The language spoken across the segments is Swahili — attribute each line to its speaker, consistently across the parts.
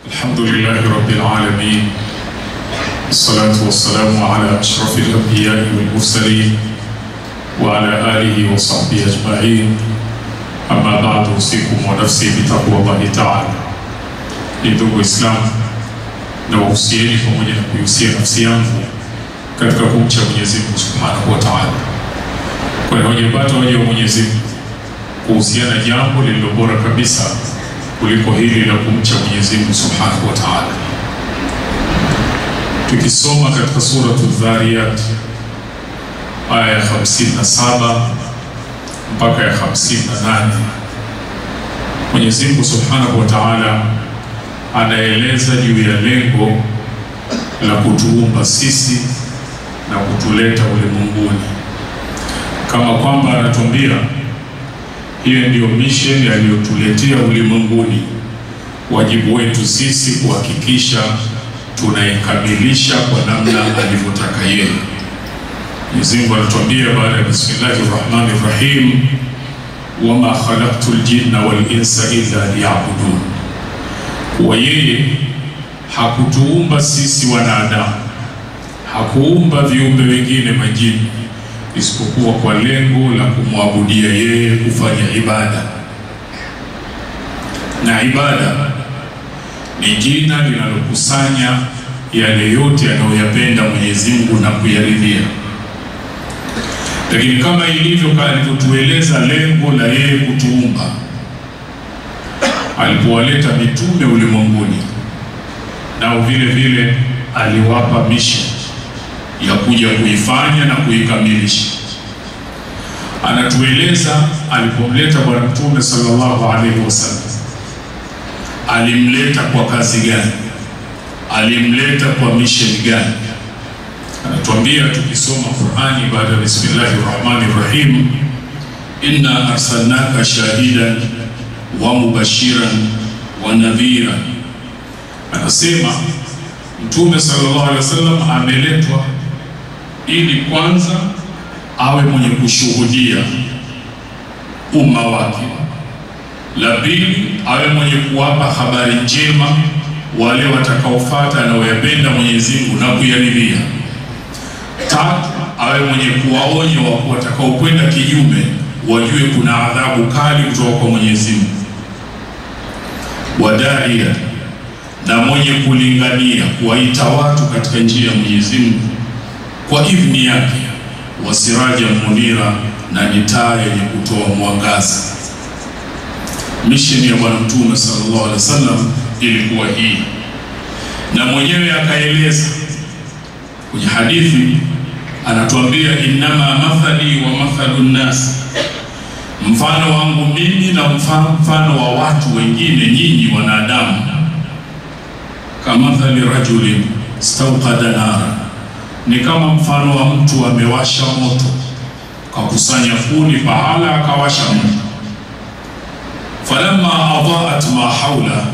Speaker 1: Alhamdulillahi Rabbil Alamin. Salatu wassalamu ala ashrafil anbiya'i wal mursalin wa ala alihi wa sahbihi ajma'in. Amma ba'du, usikum wa nafsi bitaqwallahi ta'ala. Ndugu Waislamu, na wahusieni pamoja na kuihusia nafsi yangu katika kumcha Mwenyezi Mungu Subhanahu wa Ta'ala. Kwa hiyo hujapata waja wa Mwenyezi Mungu kuhusiana jambo lililo bora kabisa kuliko hili la kumcha Mwenyezi Mungu Subhanahu wa Ta'ala. Tukisoma katika sura Adh-Dhariyat aya ya 57 mpaka ya 58, Mwenyezi Mungu Subhanahu wa Ta'ala anaeleza juu ya lengo la kutuumba sisi na kutuleta ulimwenguni, kama kwamba anatuambia hiyo ndio mission aliyotuletea ulimwenguni. Wajibu wetu sisi kuhakikisha tunaikamilisha kwa namna alivyotaka yeye. Mwenyezi Mungu anatuambia baada ya Bismillahirrahmanirrahim, wama khalaqtul jinna wal insa illa liya'budun. Kwa yeye hakutuumba sisi wanadamu, hakuumba viumbe wengine majini, isipokuwa kwa lengo la kumwabudia yeye, kufanya ibada. Na ibada ni jina linalokusanya yale yote anayoyapenda Mwenyezi Mungu na kuyaridhia. Lakini kama ilivyo alivyotueleza lengo la yeye kutuumba, alipowaleta mitume ulimwenguni, nao vile vile aliwapa mission ya kuja kuifanya na kuikamilisha. Anatueleza alipomleta Bwana Mtume sallallahu alaihi wasallam, alimleta kwa kazi gani, alimleta kwa mission gani. Anatuambia tukisoma Qur'ani baada ya Bismillahirrahmanirrahim, inna arsalnaka shahidan wa mubashiran wa nadhira. Anasema Mtume sallallahu alaihi wasallam ameletwa ili kwanza awe mwenye kushuhudia umma wake, la pili awe mwenye kuwapa habari njema wale watakaofuata na wayapenda Mwenyezi Mungu na kuyaridhia, tatu awe mwenye kuwaonya wao watakaokwenda kinyume wajue kuna adhabu kali kutoka kwa Mwenyezi Mungu, wadaia na mwenye kulingania kuwaita watu katika njia ya Mwenyezi Mungu kwa idhini yake, wasiraja munira na ni taa yenye kutoa mwangaza. Mission ya Bwana Mtume sallallahu alaihi wasallam ilikuwa hii, na mwenyewe akaeleza kwenye hadithi, anatuambia innama mathali wa mathalun nas, mfano wangu mimi na mfano wa watu wengine nyinyi wanadamu, kama mathali rajulin stawqada nara, ni kama mfano wa mtu amewasha moto, kakusanya kuni pahala akawasha moto. Falamma adaat ma haula,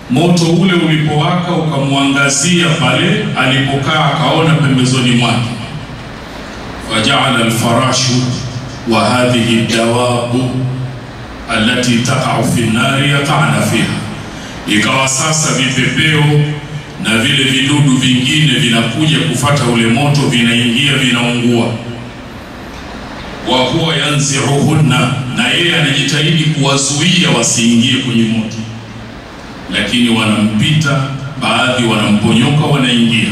Speaker 1: moto ule ulipowaka ukamwangazia pale alipokaa, akaona pembezoni mwake. Faja'ala al-farashu wa hadhihi ad-dawabu allati taqa'u fi an-nari yaqa'na fiha, ikawa sasa vipepeo na vile vidudu vingine vinakuja kufata ule moto, vinaingia vinaungua. Wa huwa yanzi'uhunna, na yeye anajitahidi kuwazuia wasiingie kwenye moto, lakini wanampita, baadhi wanamponyoka wanaingia.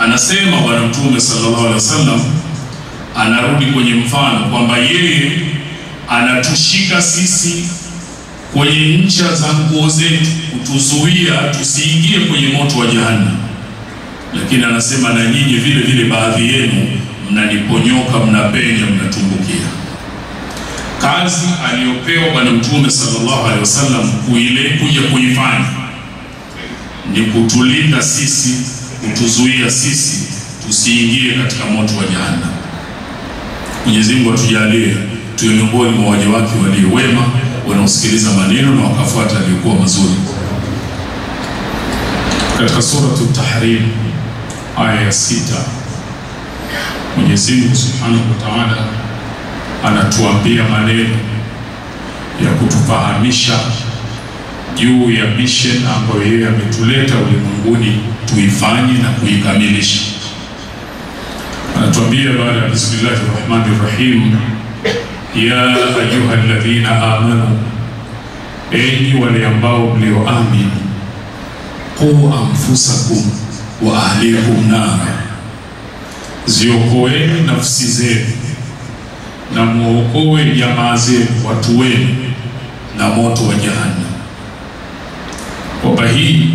Speaker 1: Anasema Bwana Mtume sallallahu alaihi wasallam, anarudi kwenye mfano kwamba yeye anatushika sisi kwenye ncha za nguo zetu kutuzuia tusiingie kwenye moto wa jahannam, lakini anasema na nyinyi vile vile baadhi yenu mnaniponyoka, mnapenya, mnatumbukia. Kazi aliyopewa Bwana Mtume sallallahu alaihi wasallam kuja kuifanya ni kutulinda sisi, kutuzuia sisi tusiingie katika moto wa jahannam. Mwenyezi Mungu atujalie tuwe miongoni mwa waja wake walio wema, wanaosikiliza maneno na wakafuata yaliyokuwa mazuri. Katika sura At-Tahrim aya ya 6, Mwenyezi Mungu Subhanahu wa Ta'ala anatuambia maneno ya kutufahamisha juu ya mission ambayo yeye ametuleta ulimwenguni tuifanye na kuikamilisha. Anatuambia baada ya Bismillahirrahmanirrahim, ya ayyuhalladhina amanu, enyi wale ambao mlioamini, qu anfusakum wa ahlikum nara, ziokoeni nafsi zenu na muokoe jamaa zenu, watu wenu, na moto wa jahannam. Kwa hii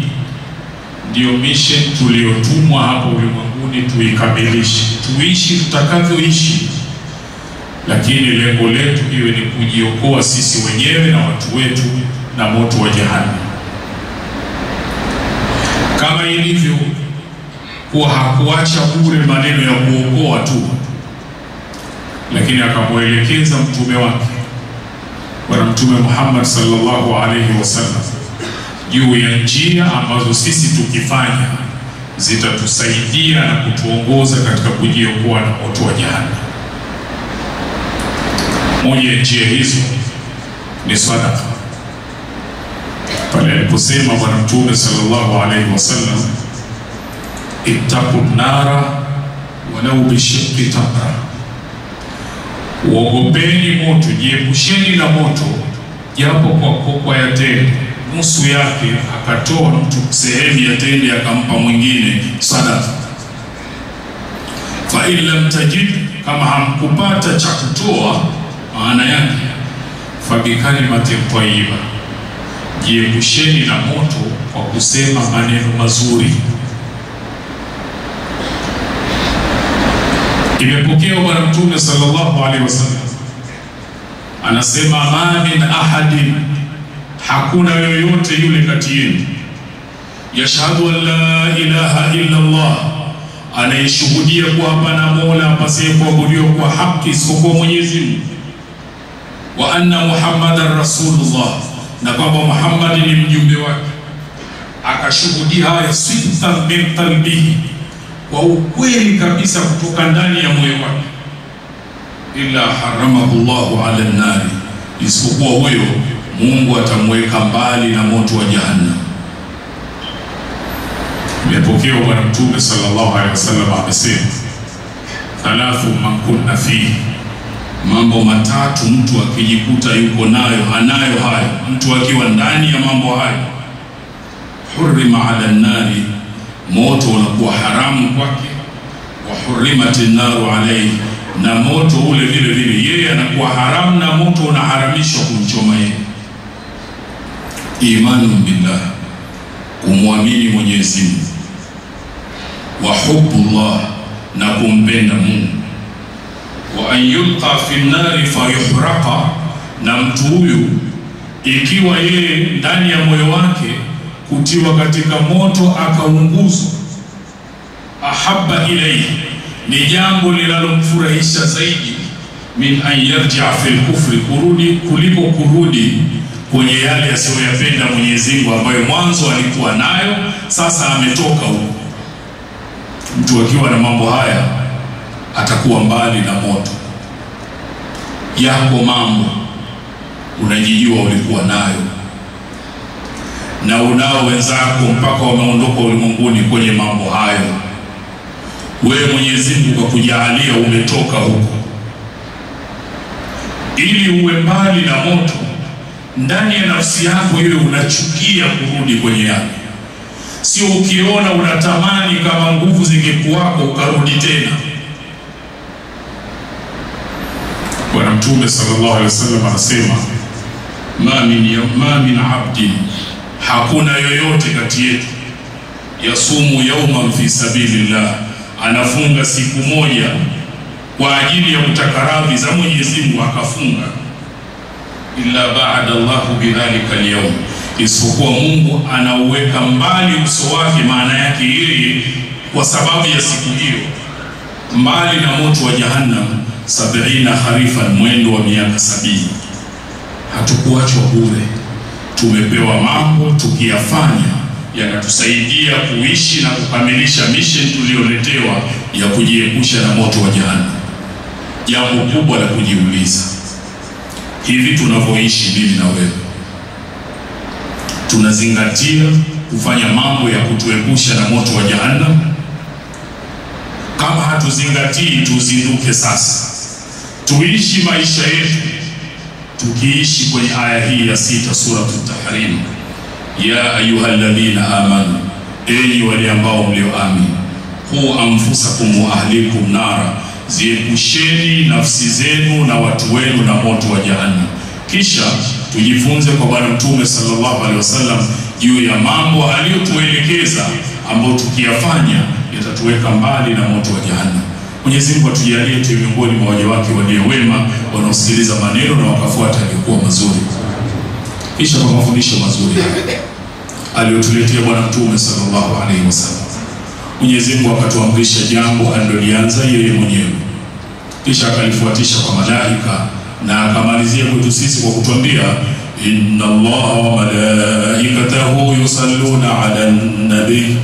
Speaker 1: ndio mission tuliotumwa hapo ulimwenguni tuikamilishe, tuishi tutakavyoishi, lakini lengo letu iwe ni kujiokoa sisi wenyewe na watu wetu na moto wa jahannam. Kama ilivyo kuwa hakuacha bure maneno ya kuokoa tu, lakini akamwelekeza mtume wake Bwana Mtume Muhammad sallallahu alaihi wasallam juu ya njia ambazo sisi tukifanya zitatusaidia na kutuongoza katika kujiokoa na moto wa jahannam. Moja ya njia hizo ni sadaqa. Pale aliposema Bwana Mtume sallallahu alaihi wasallam, ittaqun nara walau bishiqqi tamra, uogopeni moto, jiepusheni na moto japo kwa kokwa ya tende, nusu yake. Akatoa mtu sehemu ya tende akampa mwingine sadaqa. Fa in lam tajid, kama hamkupata cha kutoa, maana yake fa bi kalimatin tayyiba, jiepusheni na moto kwa kusema maneno mazuri. Imepokea Bwana Mtume sallallahu alaihi wasallam anasema, ma min ahadin, hakuna yoyote yule kati yenu, yashhadu an la ilaha illa Allah, anayeshuhudia kuwa hapana mola apasaye kuabudiwa kwa haki isipokuwa Mwenyezi Mungu, wa anna Muhammadar Rasulullah, na kwamba Muhammad ni mjumbe wake, akashuhudia haya sidqan min qalbihi, kwa ukweli kabisa kutoka ndani ya moyo wake, illa haramahu Allahu ala an-nari, isipokuwa huyo Mungu atamweka mbali na moto wa jahannam. Imepokea Bwana Mtume sallallahu alaihi wasallam amesema, thalathu man kunna fihi, mambo matatu mtu akijikuta yuko nayo, anayo hayo, mtu akiwa ndani ya mambo hayo, hurrima ala an-nari, moto unakuwa haramu kwake, wa hurrimatin naru alayhi, na moto ule vile vile yeye anakuwa haramu na moto unaharamishwa kumchoma yeye. Imanu billah, kumwamini Mwenyezi Mungu, wa hubbullah, na kumpenda Mungu, wa an yulqa fi an-nari fayuhraqa, na mtu huyu ikiwa yeye ndani ya moyo wake kutiwa katika moto akaunguzwa, ahabba ilayhi, ni jambo linalomfurahisha zaidi, min an yarji'a fil kufri, kuliko kurudi kwenye yale asiyoyapenda Mwenyezi Mungu ambayo mwanzo alikuwa nayo, sasa ametoka huko. Mtu akiwa na mambo haya atakuwa mbali na moto. Yako mambo unajijua ulikuwa nayo, na unao wenzako mpaka wameondoka ulimwenguni kwenye mambo hayo, wewe Mwenyezi Mungu kakujalia umetoka huko. Ili uwe mbali na moto, ndani ya nafsi yako iwe unachukia kurudi kwenye yake, sio ukiona unatamani kama nguvu zingekuwako ukarudi tena. Bwana Mtume sallallahu alaihi wasallam anasema, ma min abdin, hakuna yoyote kati yetu, yasumu yawman fi sabilillah, anafunga siku moja kwa ajili ya utakaradhi za Mwenyezi Mungu, akafunga, illa ba'ada Allahu bidhalika al-yawm, isipokuwa Mungu anauweka mbali uso wake, maana yake yeye kwa sababu ya siku hiyo, mbali na moto wa jahannam 70 kharifan, mwendo wa miaka 70. Hatukuachwa bure, tumepewa mambo tukiyafanya yanatusaidia kuishi na kukamilisha mission tulioletewa ya kujiepusha na moto wa jahannam. Jambo kubwa la kujiuliza, hivi tunavyoishi mimi na wewe, tunazingatia kufanya mambo ya kutuepusha na moto wa jahannam? Kama hatuzingatii, tuzinduke sasa, tuishi maisha yetu tukiishi kwenye aya hii ya 6 sura At-Tahrim. Ya ayyuhalladhina amanu, enyi wale ambao mlioamini, qu anfusakum wa ahlikum nara, ziepusheni nafsi zenu na watu wenu na moto wa jahannam. Kisha tujifunze kwa Bwana Mtume sallallahu alaihi wasallam juu ya mambo aliyotuelekeza ambayo tukiyafanya yatatuweka mbali na moto wa jahannam. Mwenyezi Mungu atujalie tu miongoni mwa waja wake walio wema wanaosikiliza maneno na wakafuata yaliyokuwa mazuri. Kisha kwa mafundisho mazuri aliyotuletea Bwana Mtume sallallahu alaihi wasallam, Mwenyezi Mungu akatuamrisha jambo alilolianza yeye mwenyewe, kisha akalifuatisha kwa malaika, na akamalizia kwetu sisi kwa kutuambia inna Allaha wa malaikatahu yusalluna ala nabi.